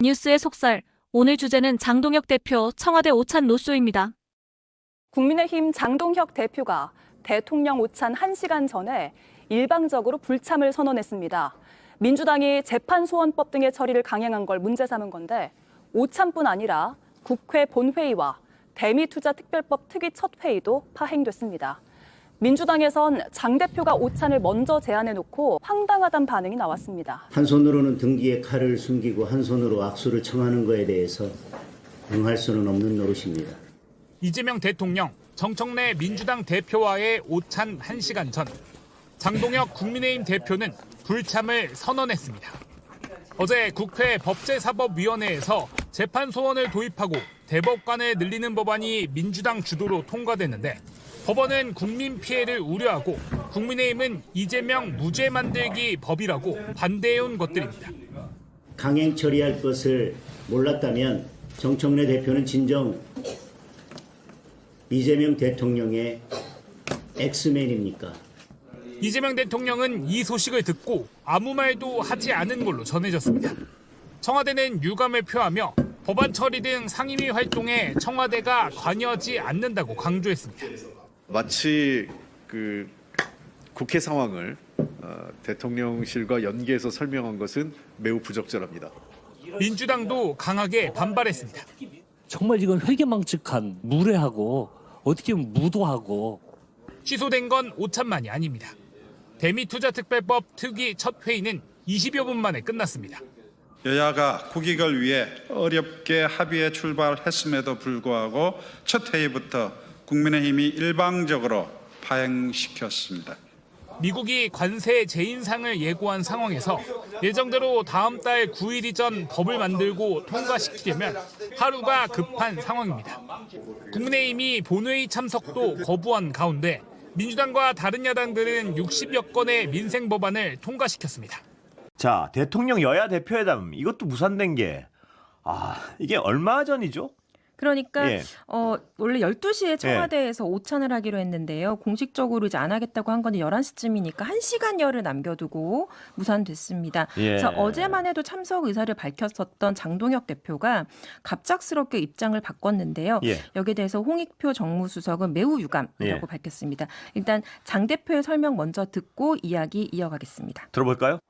뉴스의 속살. 오늘 주제는 장동혁 대표 청와대 오찬 노쇼입니다. 국민의힘 장동혁 대표가 대통령 오찬 1시간 전에 일방적으로 불참을 선언했습니다. 민주당이 재판소원법 등의 처리를 강행한 걸 문제 삼은 건데 오찬뿐 아니라 국회 본회의와 대미투자특별법 특위 첫 회의도 파행됐습니다. 민주당에선 장 대표가 오찬을 먼저 제안해놓고 황당하다는 반응이 나왔습니다. 한 손으로는 등기에 칼을 숨기고 한 손으로 악수를 청하는 것에 대해서 응할 수는 없는 노릇입니다. 이재명 대통령, 정청래 민주당 대표와의 오찬 1시간 전, 장동혁 국민의힘 대표는 불참을 선언했습니다. 어제 국회 법제사법위원회에서 재판소원을 도입하고 대법관을 늘리는 법안이 민주당 주도로 통과됐는데 법원은 국민 피해를 우려하고 국민의힘은 이재명 무죄 만들기 법이라고 반대해온 것들입니다. 강행 처리할 것을 몰랐다면 정청래 대표는 진정 이재명 대통령의 엑스맨입니까? 이재명 대통령은 이 소식을 듣고 아무 말도 하지 않은 걸로 전해졌습니다. 청와대는 유감을 표하며 법안 처리 등 상임위 활동에 청와대가 관여하지 않는다고 강조했습니다. 마치 국회 상황을 대통령실과 연계해서 설명한 것은 매우 부적절합니다. 민주당도 강하게 반발했습니다. 정말 이건 회개망측한 무례하고 어떻게 보면 무도하고. 취소된 건 오찬만이 아닙니다. 대미투자특별법 특위 첫 회의는 20여 분 만에 끝났습니다. 여야가 국익을 위해 어렵게 합의에 출발했음에도 불구하고 첫 회의부터 국민의힘이 일방적으로 파행시켰습니다. 미국이 관세 재인상을 예고한 상황에서 예정대로 다음 달 9일 이전 법을 만들고 통과시키려면 하루가 급한 상황입니다. 국민의힘이 본회의 참석도 거부한 가운데 민주당과 다른 야당들은 60여 건의 민생 법안을 통과시켰습니다. 자, 대통령 여야 대표회담 이것도 무산된 게 이게 얼마 전이죠? 그러니까 예. 원래 12시에 청와대에서 오찬을 하기로 했는데요. 공식적으로 이제 안 하겠다고 한 건 11시쯤이니까 1시간여를 남겨두고 무산됐습니다. 예. 자, 어제만 해도 참석 의사를 밝혔었던 장동혁 대표가 갑작스럽게 입장을 바꿨는데요. 예. 여기에 대해서 홍익표 정무수석은 매우 유감이라고 밝혔습니다. 일단 장 대표의 설명 먼저 듣고 이야기 이어가겠습니다. 들어볼까요?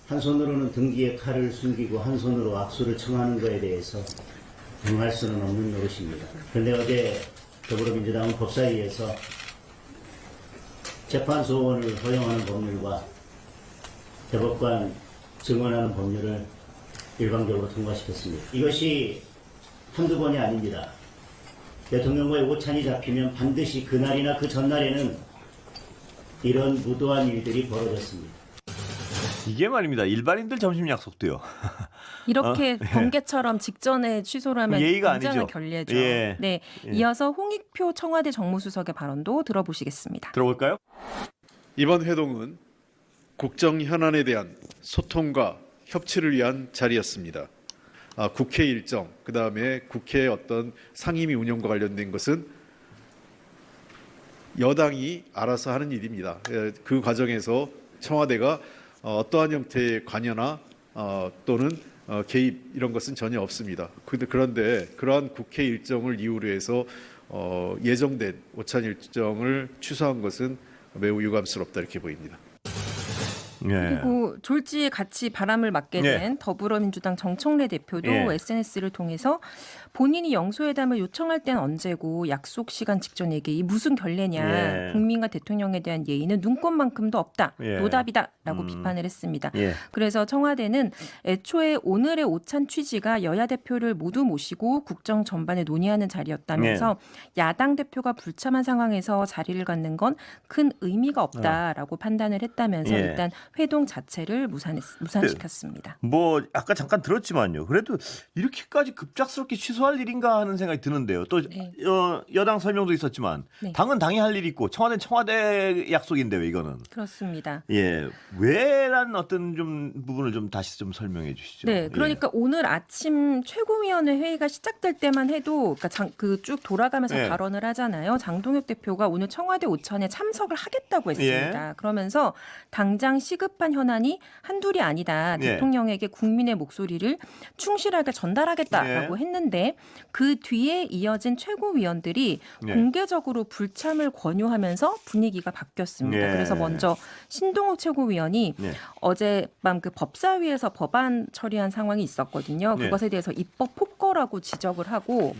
한 손으로는 등기에 칼을 숨기고 한 손으로 악수를 청하는 것에 대해서 응할 수는 없는 노릇입니다. 그런데 어제 더불어민주당은 법사위에서 재판소원을 허용하는 법률과 대법관 증언하는 법률을 일방적으로 통과시켰습니다. 이것이 한두 번이 아닙니다. 대통령과의 오찬이 잡히면 반드시 그날이나 그 전날에는 이런 무도한 일들이 벌어졌습니다. 이게 말입니다. 일반인들 점심 약속도요. 이렇게 번개처럼 직전에 취소를 하면 예의가 굉장히 아니죠. 결례죠. 예. 네, 이어서 홍익표 청와대 정무수석의 발언도 들어보시겠습니다. 들어볼까요? 이번 회동은 국정 현안에 대한 소통과 협치를 위한 자리였습니다. 국회 일정, 그다음에 국회의 어떤 상임위 운영과 관련된 것은 여당이 알아서 하는 일입니다. 그 과정에서 청와대가 어떠한 형태의 관여나 또는 개입 이런 것은 전혀 없습니다. 그런데 그러한 국회 일정을 이유로 해서 예정된 오찬 일정을 취소한 것은 매우 유감스럽다 이렇게 보입니다. 그리고 졸지에 같이 바람을 맞게 된 더불어민주당 정청래 대표도 SNS를 통해서 본인이 영수회담을 요청할 때는 언제고 약속 시간 직전 얘기 이 무슨 결례냐. 국민과 대통령에 대한 예의는 눈꽃만큼도 없다. 노답이다라고 비판을 했습니다. 그래서 청와대는 애초에 오늘의 오찬 취지가 여야 대표를 모두 모시고 국정 전반을 논의하는 자리였다면서 야당 대표가 불참한 상황에서 자리를 갖는 건 큰 의미가 없다라고 판단을 했다면서 일단 회동 자체를 무산시켰습니다. 뭐 아까 잠깐 들었지만요. 그래도 이렇게까지 급작스럽게 취소할 일인가 하는 생각이 드는데요. 또 여당 설명도 있었지만 당은 당이 할 일이 있고 청와대는 청와대 약속인데요. 이거는. 그렇습니다. 왜라는 어떤 좀 부분을 좀 다시 좀 설명해 주시죠. 네, 그러니까 오늘 아침 최고위원회 회의가 시작될 때만 해도 그러니까 쭉 돌아가면서 발언을 하잖아요. 장동혁 대표가 오늘 청와대 오찬에 참석을 하겠다고 했습니다. 그러면서 당장 시급한 현안이 국민의힘이 한둘이 아니다. 예. 대통령에게 국민의 목소리를 충실하게 전달하겠다라고 예. 했는데 그 뒤에 이어진 최고위원들이 예. 공개적으로 불참을 권유하면서 분위기가 바뀌었습니다. 예. 그래서 먼저 신동욱 최고위원이 예. 어젯밤 그 법사위에서 법안 처리한 상황이 있었거든요. 예. 그것에 대해서 입법 폭거라고 지적을 하고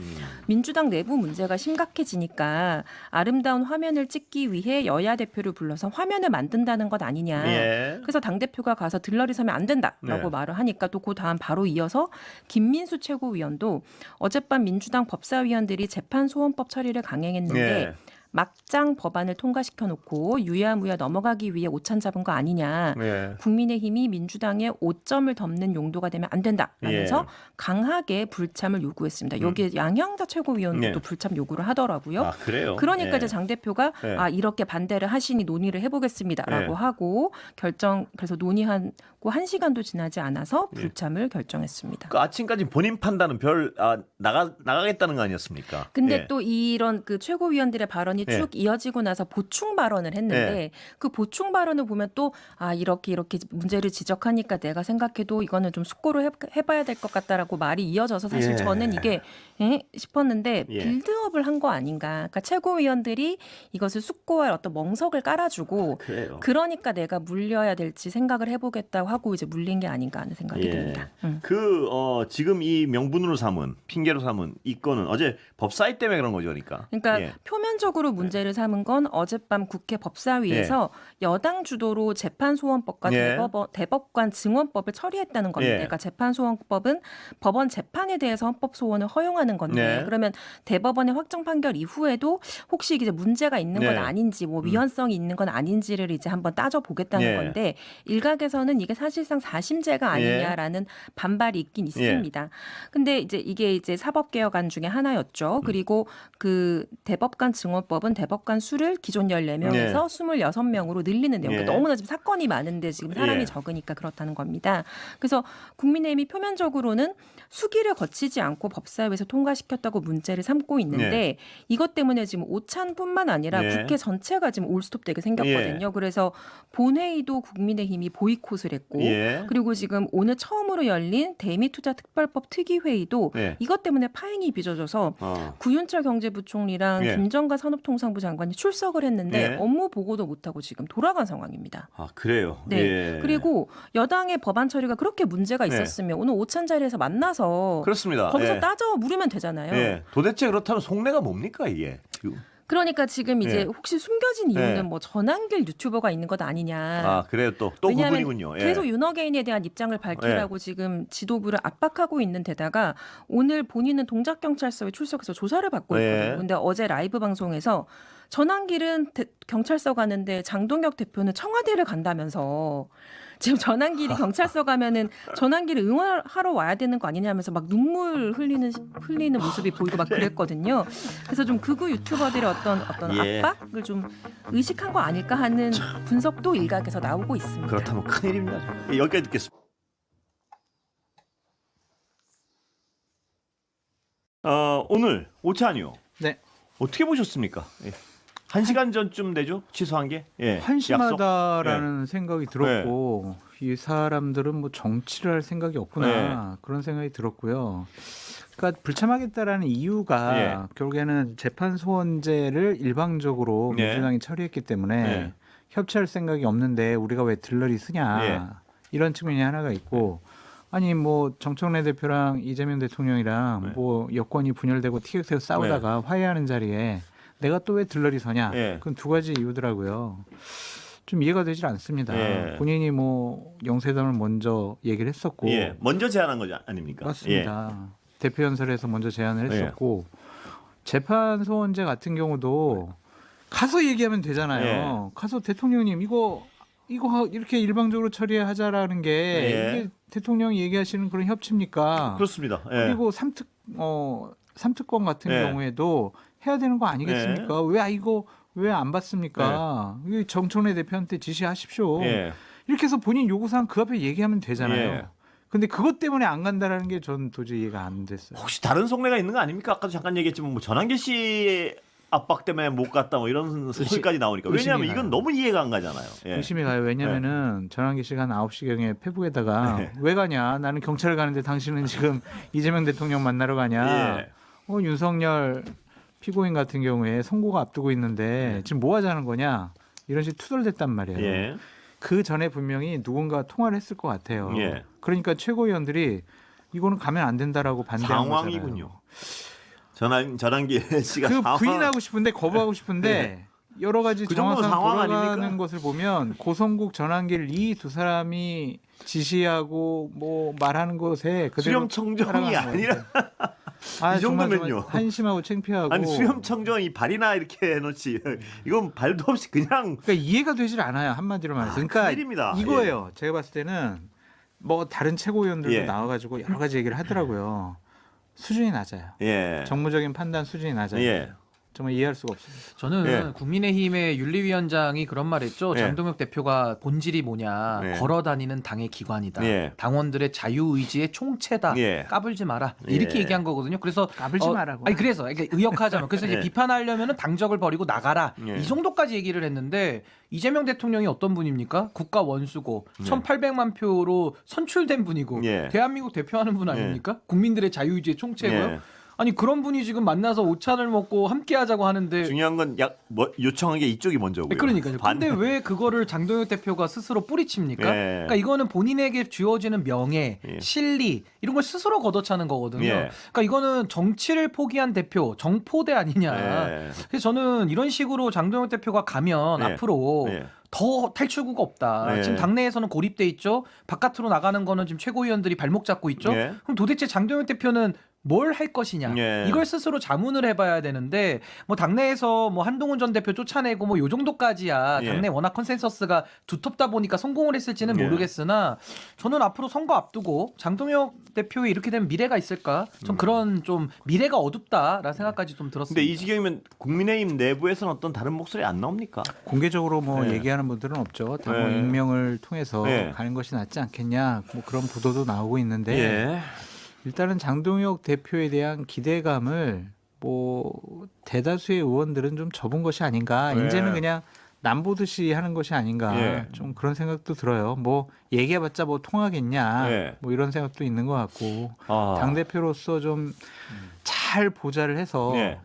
민주당 내부 문제가 심각해지니까 아름다운 화면을 찍기 위해 여야 대표를 불러서 화면을 만든다는 것 아니냐. 예. 그래서 당대표가 가서 들러리 서면 안 된다라고 네. 말을 하니까 또 그 다음 바로 이어서 김민수 최고위원도 어젯밤 민주당 법사위원들이 재판소원법 처리를 강행했는데 예. 막장 법안을 통과시켜 놓고 유야무야 넘어가기 위해 오찬 잡은 거 아니냐. 예. 국민의힘이 민주당의 오점을 덮는 용도가 되면 안 된다라면서 예. 강하게 불참을 요구했습니다. 여기에 양형자 최고위원도 예. 또 불참 요구를 하더라고요. 아, 그래요? 그러니까 예. 이제 장 대표가 예. 이렇게 반대를 하시니 논의를 해보겠습니다라고 예. 하고 그래서 논의하고 1시간도 지나지 않아서 불참을 결정했습니다. 그 아침까지 본인 판단은 나가겠다는 거 아니었습니까? 근데 예. 또 이런 그 최고위원들의 발언이 예. 쭉 이어지고 나서 보충 발언을 했는데 그 보충 발언을 보면 또 이렇게 문제를 지적하니까 내가 생각해도 이거는 좀 숙고를 해봐야 될 것 같다라고 말이 이어져서 사실 예. 저는 이게 싶었는데 예. 빌드업을 한 거 아닌가. 그러니까 최고위원들이 이것을 숙고할 어떤 멍석을 깔아주고 그래요. 그러니까 내가 물려야 될지 생각을 해보겠다고 하고 이제 물린 게 아닌가 하는 생각이 예. 듭니다. 지금 이 명분으로 삼은 핑계로 삼은 이 건은 어제 법사위 때문에 그런 거죠, 그러니까. 그러니까 예. 표면적으로 문제를 삼은 건 어젯밤 국회 법사위에서 여당 주도로 재판소원법과 예. 대법관 증언법을 처리했다는 겁니다. 예. 그러니까 재판소원법은 법원 재판에 대해서 헌법소원을 허용하는 건데 예. 그러면 대법원의 확정 판결 이후에도 혹시 이제 문제가 있는 건 예. 아닌지 뭐 위헌성이 있는 건 아닌지를 이제 한번 따져보겠다는 예. 건데 일각에서는 이게 사실상 사심제가 아니냐라는 반발이 있긴 있습니다. 근데 이게 사법개혁안 중에 하나였죠. 그리고 그 대법관 증언법은 대법관 수를 기존 14명에서 26명으로 늘리는 내용. 그러니까 예. 너무나 지금 사건이 많은데 지금 사람이 예. 적으니까 그렇다는 겁니다. 그래서 국민의힘이 표면적으로는 수기를 거치지 않고 법사위에서 통과시켰다고 문제를 삼고 있는데 이것 때문에 지금 오찬뿐만 아니라 예. 국회 전체가 지금 올스톱되게 생겼거든요. 그래서 본회의도 국민의힘이 보이콧을 했고 예. 그리고 지금 오늘 처음으로 열린 대미투자특별법 특위회의도 예. 이것 때문에 파행이 빚어져서 구윤철 경제부총리랑 예. 김정가 산업통상부 장관이 출석을 했는데 예. 업무 보고도 못하고 지금 돌아간 상황입니다. 아, 그래요. 네. 예. 그리고 여당의 법안 처리가 그렇게 문제가 네. 있었으면 오늘 오찬 자리에서 만나서 그렇습니다. 거기서 예. 따져 물으면 되잖아요. 예. 도대체 그렇다면 속내가 뭡니까 이게? 그러니까 지금 이제 예. 혹시 숨겨진 이유는 예. 뭐 전한길 유튜버가 있는 것 아니냐. 아, 그래요. 또 왜냐하면 그분이군요. 예. 계속 윤어게인에 대한 입장을 밝히라고 지금 지도부를 압박하고 있는 데다가 오늘 본인은 동작경찰서에 출석해서 조사를 받고 있거든요. 예. 근데 어제 라이브 방송에서 전한길은 경찰서 가는데 장동혁 대표는 청와대를 간다면서 지금 전한길이 경찰서 가면은 전한길을 응원하러 와야 되는 거 아니냐면서 막 눈물 흘리는 모습이 보이고 막 그랬거든요. 그래서 좀 극우 유튜버들의 어떤 예. 압박을 좀 의식한 거 아닐까 하는 분석도 일각에서 나오고 있습니다. 그렇다면 큰일입니다. 예, 여기까지 듣겠습니다. 오늘 오찬이요. 네. 어떻게 보셨습니까? 예. 1시간 전쯤 되죠? 취소한 게? 예. 한심하다라는 생각이 들었고 이 사람들은 뭐 정치를 할 생각이 없구나 그런 생각이 들었고요. 그러니까 불참하겠다라는 이유가 결국에는 재판 소원제를 일방적으로 민주당이 처리했기 때문에 협치할 생각이 없는데 우리가 왜 들러리 쓰냐 이런 측면이 하나가 있고 아니 뭐 정청래 대표랑 이재명 대통령이랑 뭐 여권이 분열되고 티격태격 싸우다가 화해하는 자리에 내가 또 왜 들러리 서냐? 그건 두 가지 이유더라고요. 좀 이해가 되질 않습니다. 본인이 뭐 영세담을 먼저 얘기를 했었고, 먼저 제안한 거죠 아닙니까? 맞습니다. 대표 연설에서 먼저 제안을 했었고, 재판 소원제 같은 경우도 가서 얘기하면 되잖아요. 가서 대통령님 이거 이렇게 일방적으로 처리하자라는 게 이게 대통령이 얘기하시는 그런 협치입니까? 그렇습니다. 그리고 삼특권 같은 경우에도 해야 되는 거 아니겠습니까? 왜 안 받습니까? 정청래 대표한테 지시하십시오. 이렇게 해서 본인 요구사항 그 앞에 얘기하면 되잖아요. 근데 그것 때문에 안 간다라는 게 전 도저히 이해가 안 됐어요. 혹시 다른 속내가 있는 거 아닙니까? 아까도 잠깐 얘기했지만 뭐 전한길 씨 압박 때문에 못 갔다 뭐 이런 소식까지 나오니까 왜냐하면 이건 너무 이해가 안 가잖아요. 예. 의심이 가요. 왜냐면은 전환기 씨가 한 9시경에 페북에다가 왜 가냐? 나는 경찰을 가는데 당신은 지금 이재명 대통령 만나러 가냐? 예. 윤석열 피고인 같은 경우에 선고가 앞두고 있는데 지금 뭐 하자는 거냐? 이런 식으로 투덜댔단 말이에요. 예. 그 전에 분명히 누군가 통화를 했을 것 같아요. 예. 그러니까 최고위원들이 이거는 가면 안 된다라고 반대한 상황이군요. 거잖아요. 전환기 씨가 그 상황... 부인하고 싶은데 거부하고 싶은데 여러 가지 그 정도 정황상 상황 돌아가는 아닙니까? 것을 보면 고성국 전환길 이 두 사람이 지시하고 뭐 말하는 것에 그대로 수렴청정이 따라가는 아니라 아, 이 정도면요. 정말 한심하고 창피하고. 아니 수렴청정이 발이나 이렇게 해놓지 이건 발도 없이 그냥 그러니까 이해가 되질 않아요. 한마디로 말해서. 그러니까 큰일입니다. 이거예요. 제가 봤을 때는 뭐 다른 최고위원들도 예. 나와가지고 여러 가지 얘기를 하더라고요. 수준이 낮아요. 예. 정무적인 판단 수준이 낮아요. 예. 정말 이해할 수가 없습니다. 저는 예. 국민의힘의 윤리위원장이 그런 말했죠. 예. 장동혁 대표가 본질이 뭐냐. 예. 걸어다니는 당의 기관이다. 예. 당원들의 자유의지의 총체다. 예. 까불지 마라. 이렇게 예. 얘기한 거거든요. 그래서 까불지 마라고. 아니 그래서 그러니까 의역하자면 그래서 이제 예. 비판하려면은 당적을 버리고 나가라. 예. 이 정도까지 얘기를 했는데 이재명 대통령이 어떤 분입니까? 국가 원수고 예. 1,800만 표로 선출된 분이고 예. 대한민국 대표하는 분 아닙니까? 국민들의 자유의지의 총체고요. 예. 아니 그런 분이 지금 만나서 오찬을 먹고 함께 하자고 하는데 중요한 건 요청한 게 이쪽이 먼저고요. 그러니까요. 근데 왜 그거를 장동혁 대표가 스스로 뿌리칩니까? 예. 그러니까 이거는 본인에게 주어지는 명예, 예. 실리 이런 걸 스스로 걷어차는 거거든요. 예. 그러니까 이거는 정치를 포기한 대표, 정포대 아니냐. 예. 그래서 저는 이런 식으로 장동혁 대표가 가면 예. 앞으로 예. 더 탈출구가 없다. 예. 지금 당내에서는 고립돼 있죠. 바깥으로 나가는 거는 지금 최고위원들이 발목 잡고 있죠. 예. 그럼 도대체 장동혁 대표는 뭘 할 것이냐 예. 이걸 스스로 자문을 해봐야 되는데 뭐 당내에서 뭐 한동훈 전 대표 쫓아내고 뭐 요 정도까지야 예. 당내 워낙 컨센서스가 두텁다 보니까 성공을 했을지는 예. 모르겠으나 저는 앞으로 선거 앞두고 장동혁 대표의 이렇게 되면 미래가 있을까 좀 그런 좀 미래가 어둡다라는 생각까지 좀 들었습니다. 근데 이 지경이면 국민의힘 내부에서는 어떤 다른 목소리 안 나옵니까? 공개적으로 뭐 예. 얘기하는 분들은 없죠. 당원 예. 익명을 통해서 예. 가는 것이 낫지 않겠냐. 뭐 그런 보도도 나오고 있는데 예. 일단은 장동혁 대표에 대한 기대감을 뭐 대다수의 의원들은 좀 접은 것이 아닌가. 예. 이제는 그냥 남보듯이 하는 것이 아닌가. 예. 좀 그런 생각도 들어요. 뭐 얘기해봤자 뭐 통하겠냐. 예. 뭐 이런 생각도 있는 것 같고 아. 당 대표로서 좀 잘 보좌를 해서 예.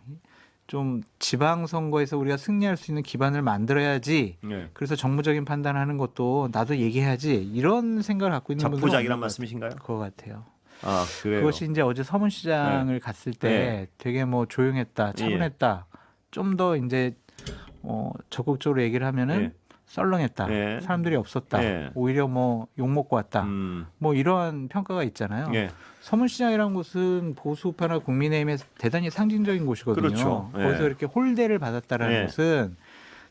좀 지방선거에서 우리가 승리할 수 있는 기반을 만들어야지. 예. 그래서 정무적인 판단하는 것도 나도 얘기해야지. 이런 생각을 갖고 있는 분들은 적부작이란 없는 말씀이신가요? 것 같아요. 아 그래요. 그것이 이제 어제 서문시장을 갔을 때 네. 되게 뭐 조용했다, 차분했다. 좀 더 이제 적극적으로 얘기를 하면은 예. 썰렁했다. 예. 사람들이 없었다. 예. 오히려 뭐 욕 먹고 왔다. 뭐 이러한 평가가 있잖아요. 예. 서문시장이라는 곳은 보수파나 국민의힘의 대단히 상징적인 곳이거든요. 그렇죠. 예. 거기서 이렇게 홀대를 받았다라는 예. 것은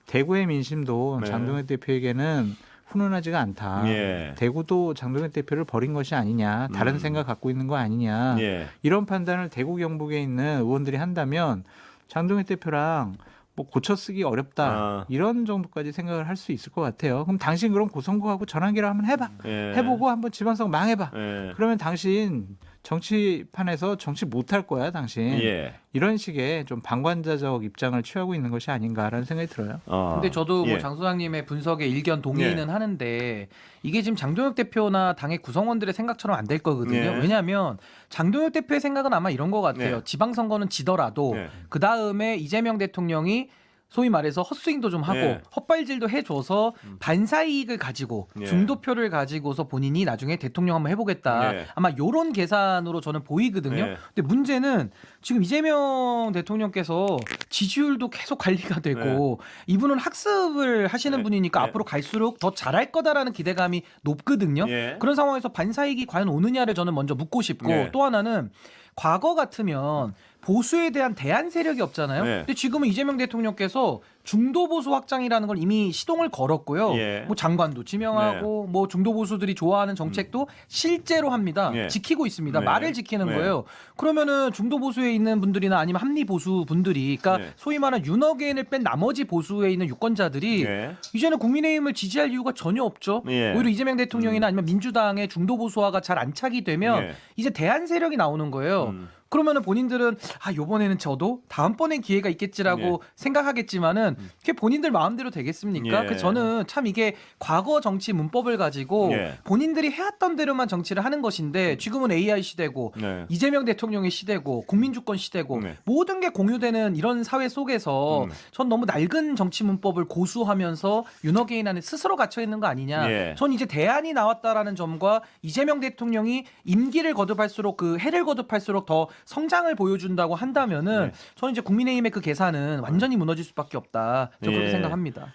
대구의 민심도 네. 장동혁 대표에게는 훈훈하지가 않다. 예. 대구도 장동혁 대표를 버린 것이 아니냐. 다른 생각 갖고 있는 거 아니냐. 예. 이런 판단을 대구 경북에 있는 의원들이 한다면 장동혁 대표랑 뭐 고쳐쓰기 어렵다. 아. 이런 정도까지 생각을 할 수 있을 것 같아요. 그럼 당신 그럼 고선거하고 전환기를 한번 해봐. 예. 해보고 한번 지방선거 망해봐. 예. 그러면 당신 정치판에서 정치 못할 거야, 당신. 예. 이런 식의 좀 방관자적 입장을 취하고 있는 것이 아닌가라는 생각이 들어요. 근데 저도 예. 뭐 장 소장님의 분석에 일견 동의는 하는데 이게 지금 장동혁 대표나 당의 구성원들의 생각처럼 안 될 거거든요. 예. 왜냐하면 장동혁 대표의 생각은 아마 이런 것 같아요. 예. 지방선거는 지더라도 예. 그 다음에 이재명 대통령이 소위 말해서 헛스윙도 좀 하고 예. 헛발질도 해줘서 반사이익을 가지고 예. 중도표를 가지고서 본인이 나중에 대통령 한번 해보겠다. 예. 아마 요런 계산으로 저는 보이거든요. 예. 근데 문제는 지금 이재명 대통령께서 지지율도 계속 관리가 되고 이분은 학습을 하시는 예. 분이니까 예. 앞으로 갈수록 더 잘할 거다라는 기대감이 높거든요. 예. 그런 상황에서 반사이익이 과연 오느냐를 저는 먼저 묻고 싶고 예. 또 하나는 과거 같으면 보수에 대한 대안 세력이 없잖아요. 네. 근데 지금은 이재명 대통령께서 중도 보수 확장이라는 걸 이미 시동을 걸었고요. 예. 뭐 장관도 지명하고 뭐 중도 보수들이 좋아하는 정책도 실제로 합니다. 예. 지키고 있습니다. 네. 말을 지키는 네. 거예요. 그러면은 중도 보수에 있는 분들이나 아니면 합리 보수 분들이, 그러니까 네. 소위 말하는 윤어게인을 뺀 나머지 보수에 있는 유권자들이 예. 이제는 국민의힘을 지지할 이유가 전혀 없죠. 예. 오히려 이재명 대통령이나 아니면 민주당의 중도 보수화가 잘 안착이 되면 예. 이제 대안 세력이 나오는 거예요. 그러면은 본인들은 요번에는 저도 다음번엔 기회가 있겠지라고 생각하겠지만은 그게 본인들 마음대로 되겠습니까? 그래서 저는 참 이게 과거 정치 문법을 가지고 본인들이 해왔던 대로만 정치를 하는 것인데 지금은 AI 시대고 이재명 대통령의 시대고 국민주권 시대고 모든 게 공유되는 이런 사회 속에서 전 너무 낡은 정치 문법을 고수하면서 윤어게인 안에 스스로 갇혀 있는 거 아니냐. 전 이제 대안이 나왔다라는 점과 이재명 대통령이 임기를 거듭할수록 그 해를 거듭할수록 더 성장을 보여준다고 한다면은 저는 이제 국민의힘의 그 계산은 완전히 무너질 수밖에 없다. 저 그렇게 생각합니다.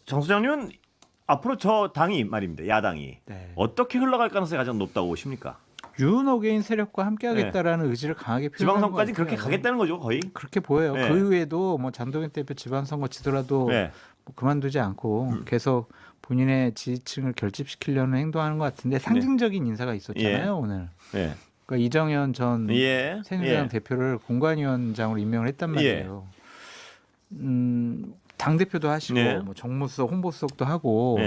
정 소장님은 앞으로 저 당이 말입니다. 야당이 어떻게 흘러갈 가능성이 가장 높다고 보십니까? 윤어게인 세력과 함께하겠다라는 의지를 강하게 표현한 지방선거까지 그렇게 가겠다는 거죠, 거의. 그렇게 보여요. 그 이후에도 뭐 장동현 대표 지방선거 지더라도 뭐 그만두지 않고 계속 본인의 지지층을 결집시키려는 행동하는 것 같은데 상징적인 인사가 있었잖아요, 오늘. 그러니까 이정현 전 새누리당 대표를 공관위원장으로 임명을 했단 말이에요. 당 대표도 하시고 뭐 정무수석, 홍보수석도 하고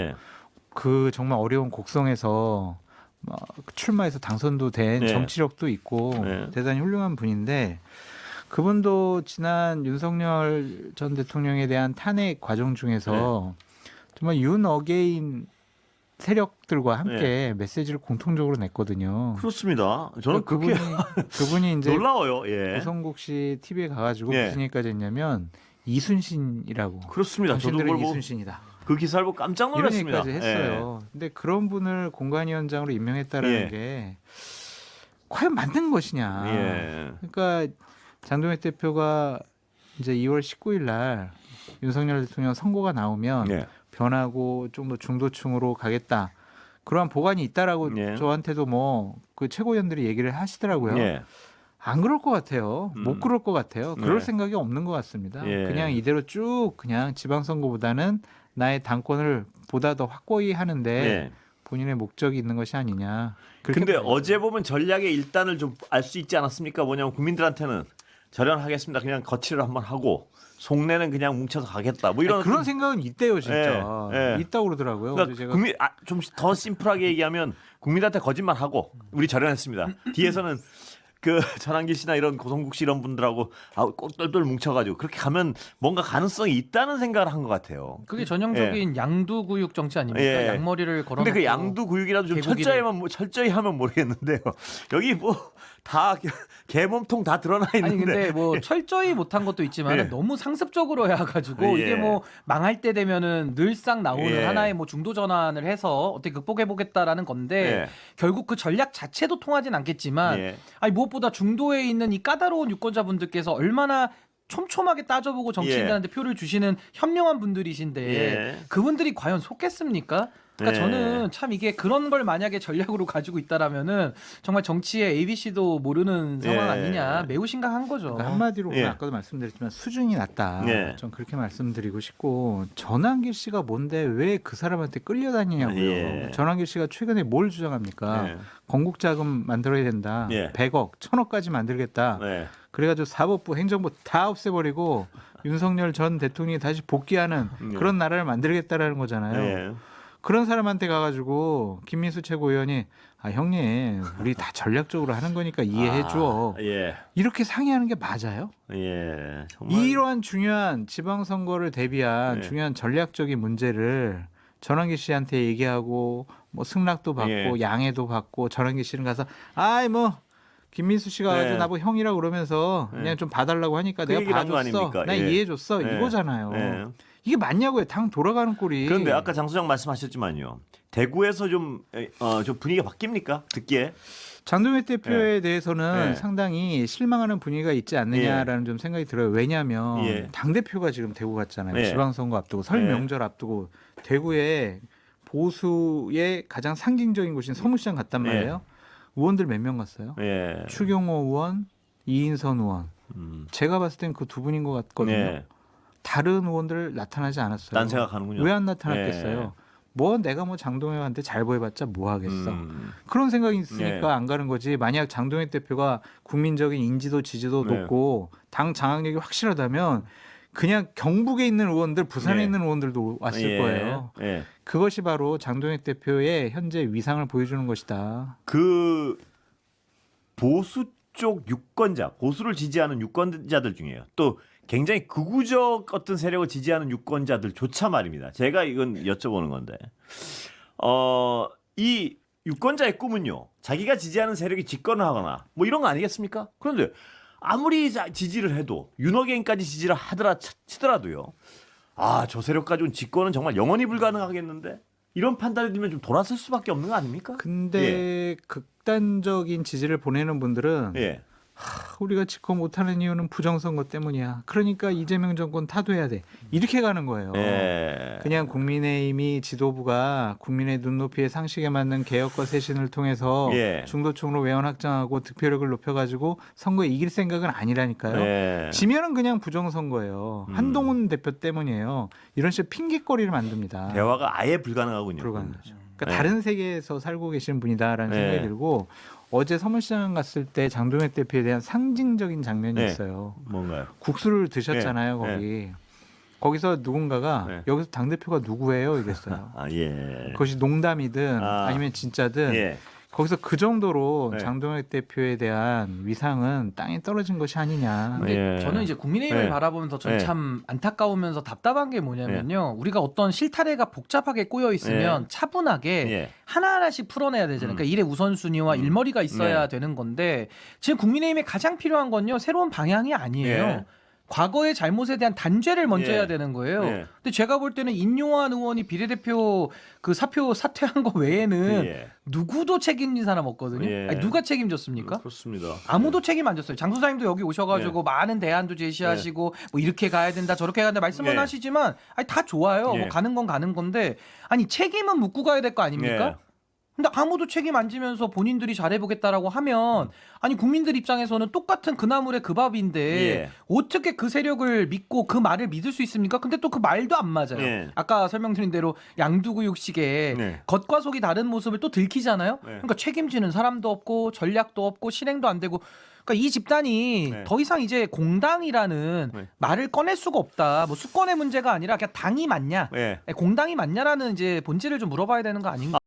그 정말 어려운 곡성에서 출마해서 당선도 된 정치력도 있고 대단히 훌륭한 분인데 그분도 지난 윤석열 전 대통령에 대한 탄핵 과정 중에서 정말 윤어게인 세력들과 함께 메시지를 공통적으로 냈거든요. 그렇습니다. 저는 그분이 이제 놀라워요. 고성국 씨 TV에 가가지고 무슨 얘기까지 했냐면 이순신이라고. 그렇습니다. 저도 당신들은 이순신이다. 그 기사를 보고 깜짝 놀랐습니다. 이런 얘기까지 했어요. 근데 그런 분을 공관위원장으로 임명했다라는 게 과연 맞는 것이냐. 그러니까 장동혁 대표가 이제 2월 19일 날 윤석열 대통령 선고가 나오면 변하고 좀 더 중도층으로 가겠다. 그러한 보관이 있다라고 저한테도 뭐 그 최고위원들이 얘기를 하시더라고요. 안 그럴 것 같아요. 못 그럴 것 같아요. 그럴 생각이 없는 것 같습니다. 그냥 이대로 쭉 그냥 지방선거보다는 나의 당권을 보다 더 확고히 하는데 본인의 목적이 있는 것이 아니냐. 근데 어제 보면 전략의 일단을 좀 알 수 있지 않았습니까? 뭐냐면 국민들한테는 절연하겠습니다. 그냥 거치를 한번 하고 속내는 그냥 뭉쳐서 가겠다. 뭐 이런 그런 생각은 있대요, 진짜. 있다고 그러더라고요. 그러니까 제가 좀 더 심플하게 얘기하면 국민한테 거짓말하고 우리 절연했습니다. 뒤에서는 그 전환기 씨나 이런 고성국 씨 이런 분들하고 꼭 똘똘 뭉쳐가지고 그렇게 가면 뭔가 가능성이 있다는 생각을 한 것 같아요. 그게 전형적인 양두구육 정치 아닙니까? 양머리를 걸어놓고. 근데 그 양두구육이라도 좀 철저히 하면 모르겠는데요. 여기 뭐 다 개몸통 다 드러나 있는데. 아니 근데 뭐 철저히 못한 것도 있지만 너무 상습적으로 해가지고 이게 뭐 망할 때 되면은 늘상 나오는 하나의 뭐 중도 전환을 해서 어떻게 극복해보겠다라는 건데 결국 그 전략 자체도 통하진 않겠지만 아니 무엇보다 중도에 있는 이 까다로운 유권자분들께서 얼마나 촘촘하게 따져보고 정치인들한테 표를 주시는 현명한 분들이신데 그분들이 과연 속겠습니까? 그러니까 저는 참 이게 그런 걸 만약에 전략으로 가지고 있다라면은 정말 정치의 ABC도 모르는 상황 아니냐. 매우 심각한 거죠. 그러니까 한마디로 아까도 말씀드렸지만 수준이 낮다. 좀 그렇게 말씀드리고 싶고 전환길 씨가 뭔데 왜 그 사람한테 끌려다니냐고요. 전환길 씨가 최근에 뭘 주장합니까? 건국자금 만들어야 된다. 100억, 1000억까지 만들겠다. 그래가지고 사법부, 행정부 다 없애버리고 윤석열 전 대통령이 다시 복귀하는 그런 나라를 만들겠다라는 거잖아요. 그런 사람한테 가가지고 김민수 최고위원이 형님 우리 다 전략적으로 하는 거니까 이해해줘. 이렇게 상의하는 게 맞아요? 정말. 이러한 중요한 지방선거를 대비한 중요한 전략적인 문제를 전환기 씨한테 얘기하고 뭐 승낙도 받고 양해도 받고 전환기 씨는 가서 뭐 김민수 씨가 가지고 나보고 형이라고 그러면서 그냥 좀 봐달라고 하니까 내가 봐줬어. 나 이해해줬어. 이거잖아요. 이게 맞냐고요. 당 돌아가는 꼴이. 그런데 아까 장 소장 말씀하셨지만요. 대구에서 좀 분위기가 바뀝니까? 듣기에. 장동혁 대표에 대해서는 상당히 실망하는 분위기가 있지 않느냐라는 좀 생각이 들어요. 왜냐하면 당대표가 지금 대구 갔잖아요. 지방선거 앞두고 설 명절 앞두고 대구에 보수의 가장 상징적인 곳인 서문시장 갔단 말이에요. 의원들 몇 명 갔어요? 추경호 의원, 이인선 의원. 제가 봤을 땐 그 두 분인 것 같거든요. 다른 의원들 나타나지 않았어요. 딴 생각하는군요. 왜 안 나타났겠어요? 뭐 내가 뭐 장동혁한테 잘 보여봤자 뭐 하겠어. 그런 생각이 있으니까 안 가는 거지. 만약 장동혁 대표가 국민적인 인지도 지지도 높고 당 장악력이 확실하다면 그냥 경북에 있는 의원들, 부산에 있는 의원들도 왔을 거예요. 그것이 바로 장동혁 대표의 현재 위상을 보여주는 것이다. 그 보수 그쪽 유권자, 보수를 지지하는 유권자들 중에요. 또 굉장히 극우적 어떤 세력을 지지하는 유권자들조차 말입니다. 제가 이건 여쭤보는 건데, 이 유권자의 꿈은요, 자기가 지지하는 세력이 집권을 하거나 뭐 이런 거 아니겠습니까? 그런데 아무리 지지를 해도 윤호개인까지 지지를 치더라도요, 저 세력 가지고는 집권은 정말 영원히 불가능하겠는데, 이런 판단이 들면 좀 돌아설 수밖에 없는 거 아닙니까? 근데 극단적인 지지를 보내는 분들은 예. 우리가 집권 못하는 이유는 부정선거 때문이야. 그러니까 이재명 정권 타도해야 돼. 이렇게 가는 거예요. 예. 그냥 국민의힘이 지도부가 국민의 눈높이의 상식에 맞는 개혁과 쇄신을 통해서 예. 중도층으로 외연 확장하고 득표력을 높여가지고 선거에 이길 생각은 아니라니까요. 예. 지면은 그냥 부정선거예요. 한동훈 대표 때문이에요. 이런 식으로 핑계거리를 만듭니다. 대화가 아예 불가능하군요. 불가능하죠. 그러니까 네. 다른 세계에서 살고 계신 분이다라는 네. 생각이 들고, 어제 서문시장 갔을 때 장동혁 대표에 대한 상징적인 장면이 네. 있어요. 뭔가요? 국수를 드셨잖아요, 네. 거기. 거기서 누군가가 네. 여기서 당대표가 누구예요? 이랬어요. 예. 그것이 농담이든 아니면 진짜든 예. 거기서 그 정도로 네. 장동혁 대표에 대한 위상은 땅에 떨어진 것이 아니냐. 근데 예. 저는 이제 국민의힘을 예. 바라보면서 저는 예. 참 안타까우면서 답답한 게 뭐냐면요. 우리가 어떤 실타래가 복잡하게 꼬여 있으면 차분하게 예. 하나하나씩 풀어내야 되잖아요. 그러니까 일의 우선순위와 일머리가 있어야 네. 되는 건데, 지금 국민의힘에 가장 필요한 건요, 새로운 방향이 아니에요. 예. 과거의 잘못에 대한 단죄를 먼저 예. 해야 되는 거예요. 예. 근데 제가 볼 때는 인요한 의원이 비례대표 그 사표 사퇴한 거 외에는 예. 누구도 책임진 사람 없거든요. 예. 아니, 누가 책임졌습니까? 그렇습니다. 아무도 책임 안 졌어요. 장 소장님도 여기 오셔가지고 많은 대안도 제시하시고 뭐 이렇게 가야 된다 저렇게 가야 된다 말씀은 예. 하시지만, 아니 다 좋아요. 예. 뭐 가는 건 가는 건데, 아니 책임은 묻고 가야 될 거 아닙니까? 예. 근데 아무도 책임 안 지면서 본인들이 잘해보겠다라고 하면, 아니 국민들 입장에서는 똑같은 그 나물의 그 밥인데 예. 어떻게 그 세력을 믿고 그 말을 믿을 수 있습니까? 근데 또 그 말도 안 맞아요. 예. 아까 설명드린 대로 양두구육식의 네. 겉과 속이 다른 모습을 또 들키잖아요. 네. 그러니까 책임지는 사람도 없고 전략도 없고 실행도 안 되고, 그러니까 이 집단이 네. 더 이상 이제 공당이라는 네. 말을 꺼낼 수가 없다. 뭐 수권의 문제가 아니라 그냥 당이 맞냐, 예. 공당이 맞냐라는 이제 본질을 좀 물어봐야 되는 거 아닌가.